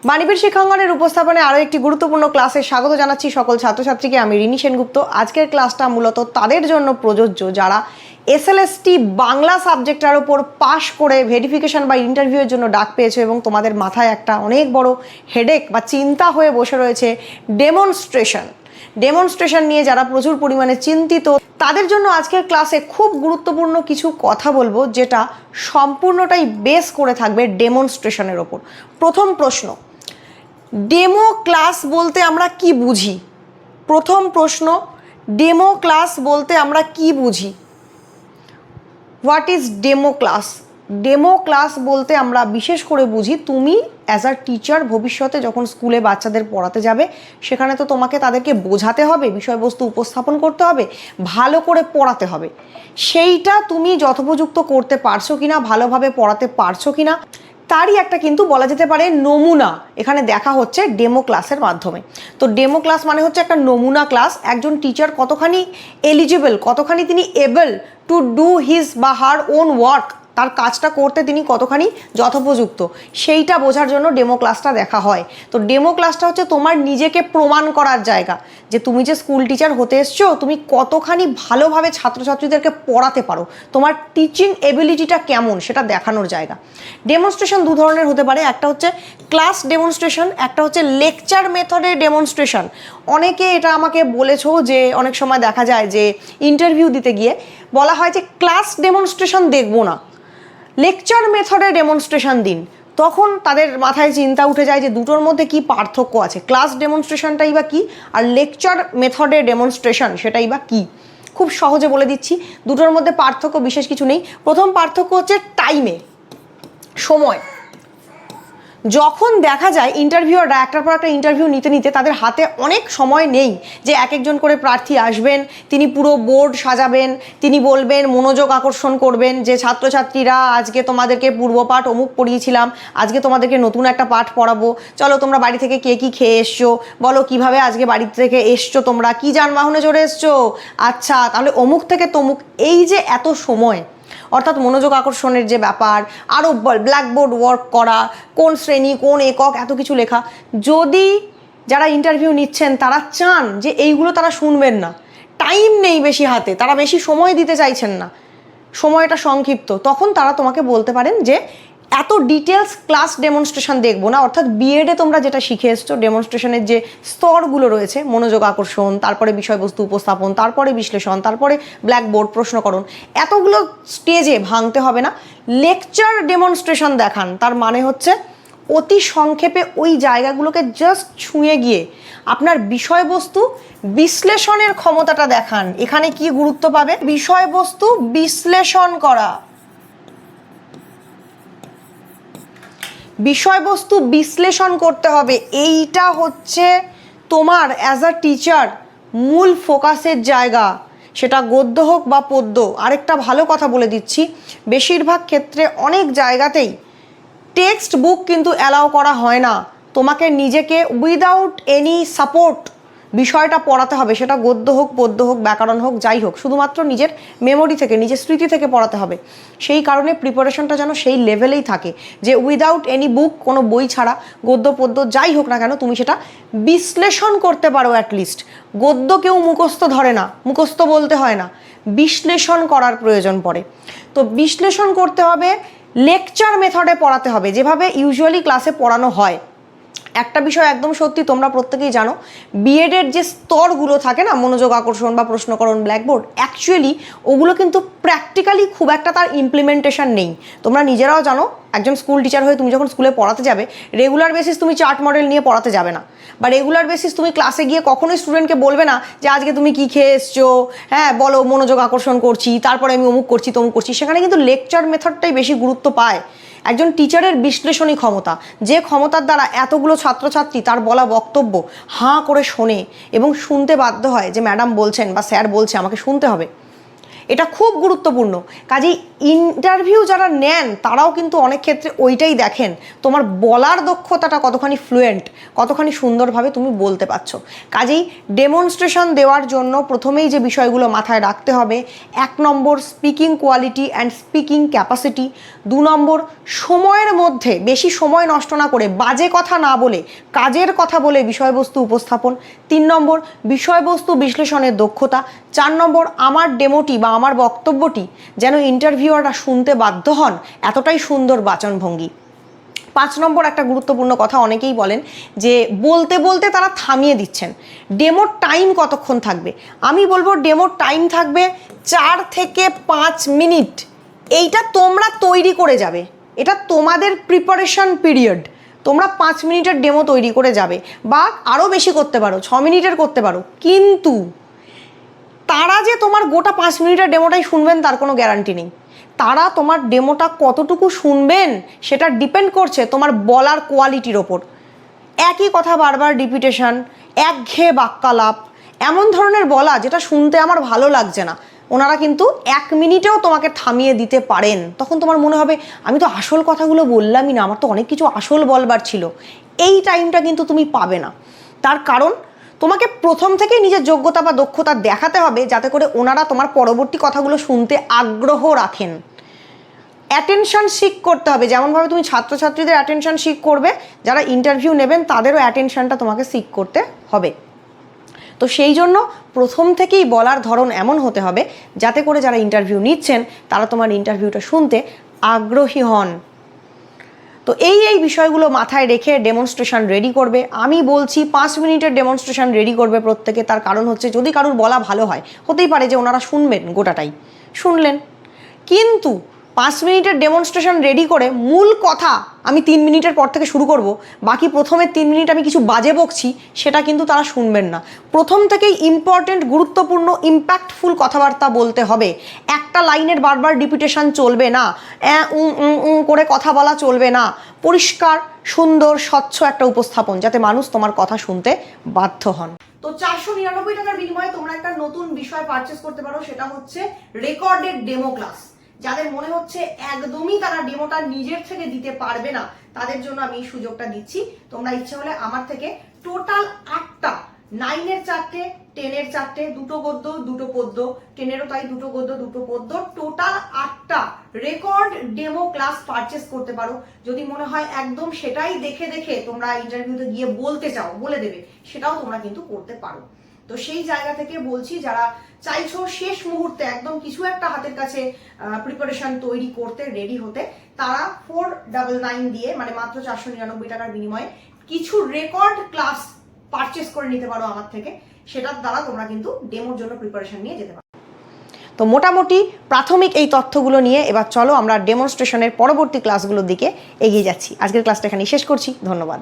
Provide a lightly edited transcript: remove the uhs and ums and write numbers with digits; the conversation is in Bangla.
বাণীবীর শিক্ষাঙ্গনের উপস্থাপনায় আরও একটি গুরুত্বপূর্ণ ক্লাসে স্বাগত জানাচ্ছি সকল ছাত্রছাত্রীকে। আমি রিনি সেনগুপ্ত। আজকের ক্লাসটা মূলত তাদের জন্য প্রযোজ্য যারা এসএলএসটি বাংলা সাবজেক্টের ওপর পাশ করে ভেরিফিকেশন বা ইন্টারভিউয়ের জন্য ডাক পেয়েছো এবং তোমাদের মাথায় একটা অনেক বড় হেডেক বা চিন্তা হয়ে বসে রয়েছে ডেমনস্ট্রেশন নিয়ে, যারা প্রচুর পরিমাণে চিন্তিত, তাদের জন্য আজকের ক্লাসে খুব গুরুত্বপূর্ণ কিছু কথা বলবো, যেটা সম্পূর্ণটাই বেস করে থাকবে ডেমনস্ট্রেশনের ওপর। প্রথম প্রশ্ন, ডেমো ক্লাস বলতে আমরা কি বুঝি? প্রথম প্রশ্ন, ডেমো ক্লাস বলতে আমরা কি বুঝি? What is demo class? Demo class বলতে আমরা বিশেষ করে বুঝি, তুমি অ্যাজ আ টিচার ভবিষ্যতে যখন স্কুলে বাচ্চাদের পড়াতে যাবে, সেখানে তো তোমাকে তাদেরকে বোঝাতে হবে, বিষয়বস্তু উপস্থাপন করতে হবে, ভালো করে পড়াতে হবে। সেইটা তুমি যথোপযুক্ত করতে পারছো কিনা, ভালোভাবে পড়াতে পারছো কিনা, তারই একটা কিন্তু বলা যেতে পারে নমুনা এখানে দেখা হচ্ছে ডেমো ক্লাসের মাধ্যমে। তো ডেমো ক্লাস মানে হচ্ছে একটা নমুনা ক্লাস। একজন টিচার কতখানি এলিজিবল, কতখানি তিনি এবল টু ডু হিজ বা হার ওন ওয়ার্ক, তার কাজটা করতে তিনি কতখানি যথোপযুক্ত, সেইটা বোঝার জন্য ডেমো ক্লাসটা দেখা হয়। তো ডেমো ক্লাসটা হচ্ছে তোমার নিজেকে প্রমাণ করার জায়গা, যে তুমি যে স্কুল টিচার হতে এসছো, তুমি কতখানি ভালোভাবে ছাত্রছাত্রীদেরকে পড়াতে পারো, তোমার টিচিং এবিলিটিটা কেমন, সেটা দেখানোর জায়গা। ডেমনস্ট্রেশন দু ধরনের হতে পারে, একটা হচ্ছে ক্লাস ডেমনস্ট্রেশন, একটা হচ্ছে লেকচার মেথডের ডেমনস্ট্রেশন। অনেকে এটা আমাকে বলেছো যে অনেক সময় দেখা যায় যে ইন্টারভিউ দিতে গিয়ে বলা হয় যে ক্লাস ডেমনস্ট্রেশন দেখবো না, লেকচার মেথডে ডেমনস্ট্রেশন দিন। তখন তাদের মাথায় চিন্তা উঠে যায় যে দুটোর মধ্যে কি পার্থক্য আছে, ক্লাস ডেমনস্ট্রেশনটাই বা কী আর লেকচার মেথডে ডেমনস্ট্রেশন সেটাই বা কী। খুব সহজে বলে দিচ্ছি, দুটোর মধ্যে পার্থক্য বিশেষ কিছু নেই। প্রথম পার্থক্য হচ্ছে টাইমে, সময়। যখন দেখা যায় ইন্টারভিউয়াররা একটার পর একটা ইন্টারভিউ নিতে নিতে তাদের হাতে অনেক সময় নেই, যে এক একজন করে প্রার্থী আসবেন, তিনি পুরো বোর্ড সাজাবেন, তিনি বলবেন, মনোযোগ আকর্ষণ করবেন যে ছাত্রছাত্রীরা আজকে তোমাদেরকে পূর্বপাঠ অমুক পড়িয়েছিলাম, আজকে তোমাদেরকে নতুন একটা পাঠ পড়াবো, চলো তোমরা বাড়ি থেকে কে কী খেয়ে এসছো, বলো কিভাবে আজকে বাড়ি থেকে এসছো, তোমরা কি যানবাহনে চড়ে এসছো, আচ্ছা তাহলে অমুক থেকে তমুক। এই যে এত সময়, অর্থাৎ মনোযোগ আকর্ষণের যে ব্যাপার, আরও ব্ল্যাকবোর্ড ওয়ার্ক করা, কোন শ্রেণী কোন একক, এত কিছু লেখা। যদি যারা ইন্টারভিউ নিচ্ছেন তারা চান যে এইগুলো তারা শুনবেন না, টাইম নেই বেশি হাতে, তারা বেশি সময় দিতে চাইছেন না, সময়টা সংক্ষিপ্ত, তখন তারা তোমাকে বলতে পারেন যে এত ডিটেলস ক্লাস ডেমনস্ট্রেশন দেখবো না। অর্থাৎ বিএডে তোমরা যেটা শিখে এসছো, ডেমনস্ট্রেশনের যে স্তরগুলো রয়েছে, মনোযোগ আকর্ষণ, তারপরে বিষয়বস্তু উপস্থাপন, তারপরে বিশ্লেষণ, তারপরে ব্ল্যাকবোর্ড প্রশ্নকরণ, এতগুলো স্টেজে ভাঙতে হবে না। লেকচার ডেমনস্ট্রেশন দেখান, তার মানে হচ্ছে অতি সংক্ষেপে ওই জায়গাগুলোকে জাস্ট ছুঁয়ে গিয়ে আপনার বিষয়বস্তু বিশ্লেষণের ক্ষমতাটা দেখান। এখানে কি গুরুত্ব পাবে? বিষয়বস্তু বিশ্লেষণ করা, বিষয়বস্তু বিশ্লেষণ করতে হবে। এইটা হচ্ছে তোমার অ্যাজ আ টিচার মূল ফোকাসের জায়গা, সেটা গদ্য হোক বা পদ্য। আরেকটা ভালো কথা বলে দিচ্ছি, বেশিরভাগ ক্ষেত্রে অনেক জায়গাতেই টেক্সট বুক কিন্তু অ্যালাউ করা হয় না। তোমাকে নিজেকে উইদাউট এনি সাপোর্ট বিষয়টা পড়াতে হবে, সেটা গদ্য হোক পদ্য হোক ব্যাকরণ হোক যাই হোক, শুধুমাত্র নিজের মেমোরি থেকে, নিজের স্মৃতি থেকে পড়াতে হবে। সেই কারণে প্রিপারেশনটা যেন সেই লেভেলেই থাকে যে উইদাউট এনি বুক, কোনো বই ছাড়া গদ্য পদ্য যাই হোক না কেন তুমি সেটা বিশ্লেষণ করতে পারো। অ্যাটলিস্ট গদ্য কেউ মুখস্থ ধরে না, মুখস্থ বলতে হয় না, বিশ্লেষণ করার প্রয়োজন পড়ে। তো বিশ্লেষণ করতে হবে, লেকচার মেথডে পড়াতে হবে, যেভাবে ইউজুয়ালি ক্লাসে পড়ানো হয়। একটা বিষয় একদম সত্যি, তোমরা প্রত্যেকেই জানো, বিএডের যে স্তরগুলো থাকে না, মনোযোগ আকর্ষণ বা প্রশ্নকরণ, ব্ল্যাকবোর্ড, অ্যাকচুয়ালি ওগুলো কিন্তু প্র্যাকটিক্যালি খুব একটা তার ইমপ্লিমেন্টেশন নেই। তোমরা নিজেরাও জানো, একজন স্কুল টিচার হয়ে তুমি যখন স্কুলে পড়াতে যাবে, রেগুলার বেসিস তুমি চার্ট মডেল নিয়ে পড়াতে যাবে না, বা রেগুলার বেসিস তুমি ক্লাসে গিয়ে কখনোই স্টুডেন্টকে বলবে না যে আজকে তুমি কী খেয়ে এসছো, হ্যাঁ বলো, মনোযোগ আকর্ষণ করছি, তারপরে আমি অমুক করছি তমুক করছি। সেখানে কিন্তু লেকচার মেথডটাই বেশি গুরুত্ব পায়। একজন টিচারের বিশ্লেষণী ক্ষমতা, যে ক্ষমতার দ্বারা এতগুলো ছাত্রছাত্রী তার বলা বক্তব্য হাঁ করে শোনে এবং শুনতে বাধ্য হয় যে ম্যাডাম বলছেন বা স্যার বলছে, আমাকে শুনতে হবে। এটা খুব গুরুত্বপূর্ণ। কাজেই ইন্টারভিউ যারা নেন তারাও কিন্তু অনেক ক্ষেত্রে ওইটাই দেখেন, তোমার বলার দক্ষতাটা কতখানি ফ্লুয়েন্ট, কতখানি সুন্দরভাবে তুমি বলতে পারছো। কাজেই ডেমনস্ট্রেশন দেওয়ার জন্য প্রথমেই যে বিষয়গুলো মাথায় রাখতে হবে, 1 number speaking quality and speaking capacity, 2 number সময়ের মধ্যে বেশি সময় নষ্ট না করে বাজে কথা না বলে কাজের কথা বলে বিষয়বস্তু উপস্থাপন, 3 নম্বর বিষয়বস্তু বিশ্লেষণের দক্ষতা, 4 নম্বর আমার ডেমোটি বা আমার বক্তব্যটি যেন ইন্টারভিউয়াররা শুনতে বাধ্য হন এতটাই সুন্দর বাচনভঙ্গি। 5 নম্বর একটা গুরুত্বপূর্ণ কথা অনেকেই বলেন যে বলতে বলতে তারা থামিয়ে দিচ্ছেন। ডেমোর টাইম কতক্ষণ থাকবে? আমি বলবো ডেমোর টাইম থাকবে 4 থেকে 5 মিনিট। এইটা তোমরা তৈরি করে যাবে, এটা তোমাদের প্রিপারেশন পিরিয়ড। তোমরা 5 মিনিটের ডেমো তৈরি করে যাবে বা আরও বেশি করতে পারো, 6 মিনিটের করতে পারো, কিন্তু তারা যে তোমার গোটা 5 মিনিটের ডেমোটাই শুনবেন তার কোনো গ্যারান্টি নেই। তারা তোমার ডেমোটা কতটুকু শুনবেন সেটা ডিপেন্ড করছে তোমার বলার কোয়ালিটির ওপর। একই কথা বারবার রিপিটেশন, একঘেয়ে বাক্যালাপ, এমন ধরনের বলা যেটা শুনতে আমার ভালো লাগছে না, ওনারা কিন্তু 1 মিনিটেও তোমাকে থামিয়ে দিতে পারেন। তখন তোমার মনে হবে আমি তো আসল কথাগুলো বললামই না, আমার তো অনেক কিছু আসল বলবার ছিল। এই টাইমটা কিন্তু তুমি পাবে না। তার কারণ তোমাকে প্রথম থেকেই নিজের যোগ্যতা বা দক্ষতা দেখাতে হবে যাতে করে ওনারা তোমার পরবর্তী কথাগুলো শুনতে আগ্রহ রাখেন। অ্যাটেনশন সিক করতে হবে, যেমনভাবে তুমি ছাত্রছাত্রীদের অ্যাটেনশন সিক করবে, যারা ইন্টারভিউ নেবেন তাদেরও অ্যাটেনশনটা তোমাকে সিক করতে হবে। তো সেই জন্য প্রথম থেকেই বলার ধরন এমন হতে হবে যাতে করে যারা ইন্টারভিউ নিচ্ছেন তারা তোমার ইন্টারভিউটা শুনতে আগ্রহী হন। তো এই বিষয়গুলো মাথায় রেখে ডেমনস্ট্রেশন রেডি করবে। আমি বলছি 5 মিনিটের ডেমনস্ট্রেশন রেডি করবে প্রত্যেকে। তার কারণ হচ্ছে যদি কারুর বলা ভালো হয়, হতেই পারে যে ওনারা শুনবেন, গোটাটাই শুনলেন, কিন্তু 5 মিনিটের ডেমনস্ট্রেশন রেডি করে মূল কথা আমি 3 মিনিটের পর থেকে শুরু করব, বাকি প্রথমের 3 মিনিট আমি কিছু বাজে বকছি, সেটা কিন্তু তারা শুনবেন না। প্রথম থেকেই ইম্পর্টেন্ট, গুরুত্বপূর্ণ, ইম্প্যাক্টফুল কথাবার্তা বলতে হবে। একটা লাইনের বারবার রিপিটেশন চলবে না, করে কথা বলা চলবে না। পরিষ্কার, সুন্দর, স্বচ্ছ একটা উপস্থাপন যাতে মানুষ তোমার কথা শুনতে বাধ্য হন। তো 499 টাকার বিনিময়ে তোমরা একটা নতুন বিষয় পারচেস করতে পারো, সেটা হচ্ছে রেকর্ডেড ডেমো ক্লাস। যাদের মনে হচ্ছে একদমই তারা ডেমোটা নিজের থেকে দিতে পারবে না, তাদের জন্য আমি এই সুযোগটা দিচ্ছি। তোমরা ইচ্ছে হলে আমার থেকে টোটাল 8টা, 9-এর 4টে, 10-এর 4টে, 2টো গদ্য 2টো পদ্য, 10-এরও তাই 2টো গদ্য 2টো পদ্য, টোটাল 8টা রেকর্ড ডেমো ক্লাস পারচেস করতে পারো। যদি মনে হয় একদম সেটাই দেখে দেখে তোমরা ইন্টারভিউতে গিয়ে বলতে চাও, বলে দেবে, সেটাও তোমরা কিন্তু করতে পারো। তো সেই জায়গা থেকে বলছি, যারা চাইছো শেষ মুহূর্তে একদম কিছু একটা হাতের কাছে প্রিপারেশন তৈরি করতে, রেডি হতে, তারা 499 দিয়ে, মানে মাত্র 499 টাকার বিনিময়ে কিছু রেকর্ড ক্লাস পারচেস করে নিতে পারো আমার থেকে। সেটার দ্বারা তোমরা কিন্তু ডেমোর জন্য প্রিপারেশন নিয়ে যেতে পারো। তো মোটামুটি প্রাথমিক এই তথ্যগুলো নিয়ে এবার চলো আমরা ডেমনস্ট্রেশনের পরবর্তী ক্লাসগুলোর দিকে এগিয়ে যাচ্ছি। আজকের ক্লাসটা এখানেই শেষ করছি। ধন্যবাদ।